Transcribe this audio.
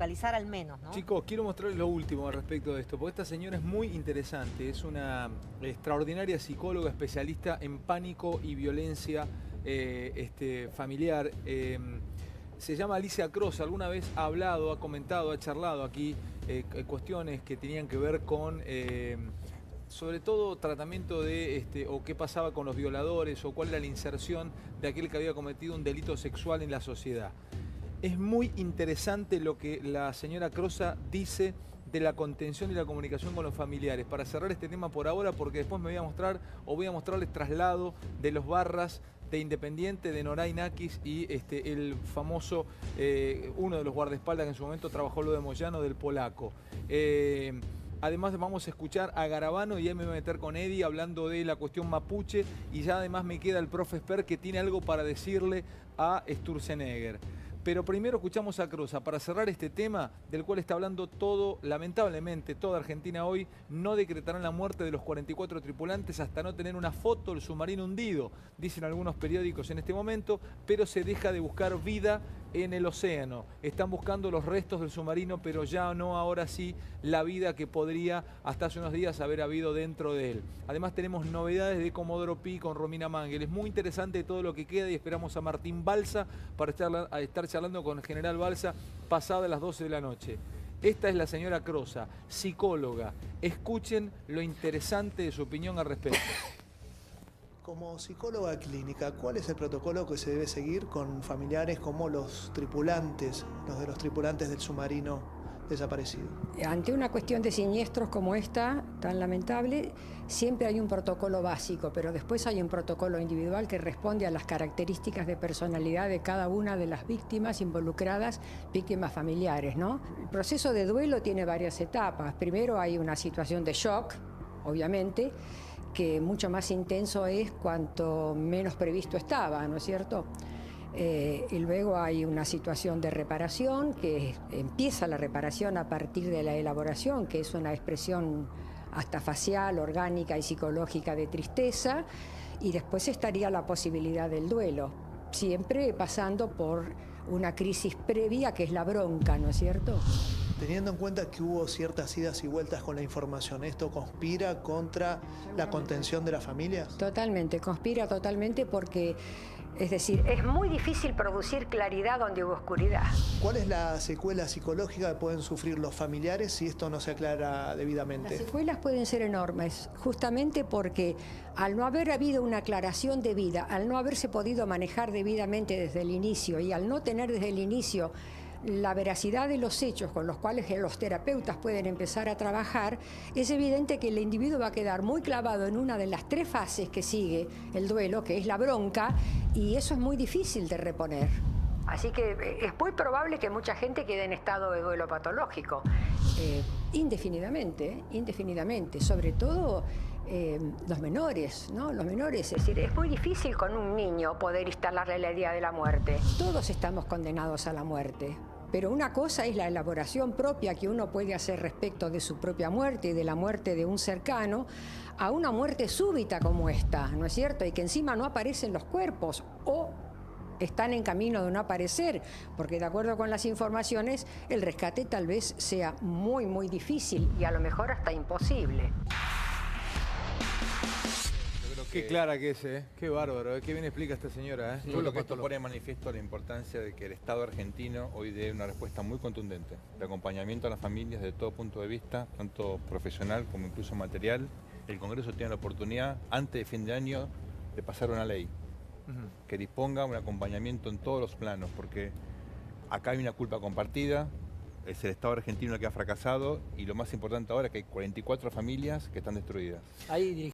localizar al menos, ¿no? Chicos, quiero mostrarles lo último al respecto de esto, porque esta señora es muy interesante, es una extraordinaria psicóloga especialista en pánico y violencia familiar. Se llama Alicia Cross, alguna vez ha hablado, ha comentado, ha charlado aquí cuestiones que tenían que ver con, sobre todo, tratamiento de, o qué pasaba con los violadores, o cuál era la inserción de aquel que había cometido un delito sexual en la sociedad. Es muy interesante lo que la señora Crosa dice de la contención y la comunicación con los familiares. Para cerrar este tema por ahora, porque después me voy a mostrar, o voy a mostrarles traslado de los Barras, de Independiente, de Noray Nakis y el famoso, uno de los guardaespaldas que en su momento trabajó lo de Moyano, del polaco. Además vamos a escuchar a Garabano y ahí me voy a meter con Eddie hablando de la cuestión mapuche, y ya además me queda el profe Esper que tiene algo para decirle a Sturzenegger. Pero primero escuchamos a Crosa para cerrar este tema del cual está hablando todo, lamentablemente, toda Argentina hoy. No decretarán la muerte de los 44 tripulantes hasta no tener una foto del submarino hundido, dicen algunos periódicos en este momento, pero se deja de buscar vida en el océano. Están buscando los restos del submarino, pero ya no, ahora sí, la vida que podría hasta hace unos días haber habido dentro de él. Además tenemos novedades de Comodoro Pi con Romina Mangel. Es muy interesante todo lo que queda y esperamos a Martín Balsa para estar charlando con el general Balsa pasadas las 12 de la noche. Esta es la señora Crosa, psicóloga. Escuchen lo interesante de su opinión al respecto. Como psicóloga clínica, ¿cuál es el protocolo que se debe seguir con familiares como los tripulantes, los de los tripulantes del submarino desaparecido? Ante una cuestión de siniestros como esta, tan lamentable, siempre hay un protocolo básico, pero después hay un protocolo individual que responde a las características de personalidad de cada una de las víctimas involucradas, víctimas familiares, ¿no? El proceso de duelo tiene varias etapas. Primero hay una situación de shock, obviamente, que mucho más intenso es cuanto menos previsto estaba, ¿no es cierto? Y luego hay una situación de reparación, que empieza la reparación a partir de la elaboración, que es una expresión hasta facial, orgánica y psicológica de tristeza, y después estaría la posibilidad del duelo, siempre pasando por una crisis previa que es la bronca, ¿no es cierto? Teniendo en cuenta que hubo ciertas idas y vueltas con la información, ¿esto conspira contra la contención de la familia? Totalmente, conspira totalmente porque, es decir, es muy difícil producir claridad donde hubo oscuridad. ¿Cuál es la secuela psicológica que pueden sufrir los familiares si esto no se aclara debidamente? Las secuelas pueden ser enormes, justamente porque al no haber habido una aclaración debida, al no haberse podido manejar debidamente desde el inicio y al no tener desde el inicio la veracidad de los hechos con los cuales los terapeutas pueden empezar a trabajar, es evidente que el individuo va a quedar muy clavado en una de las tres fases que sigue el duelo, que es la bronca, y eso es muy difícil de reponer. Así que es muy probable que mucha gente quede en estado de duelo patológico, indefinidamente, sobre todo los menores, ¿no? Los menores, es decir, es muy difícil con un niño poder instalarle la idea de la muerte. Todos estamos condenados a la muerte, pero una cosa es la elaboración propia que uno puede hacer respecto de su propia muerte y de la muerte de un cercano, a una muerte súbita como esta, ¿no es cierto? Y que encima no aparecen los cuerpos o están en camino de no aparecer, porque de acuerdo con las informaciones, el rescate tal vez sea muy, muy difícil y a lo mejor hasta imposible. Qué clara que es, qué bárbaro, qué bien explica esta señora. Yo creo que esto pone en manifiesto la importancia de que el Estado argentino hoy dé una respuesta muy contundente de acompañamiento a las familias de todo punto de vista, tanto profesional como incluso material. El Congreso tiene la oportunidad, antes de fin de año, de pasar una ley que disponga un acompañamiento en todos los planos, porque acá hay una culpa compartida, es el Estado argentino el que ha fracasado y lo más importante ahora es que hay 44 familias que están destruidas.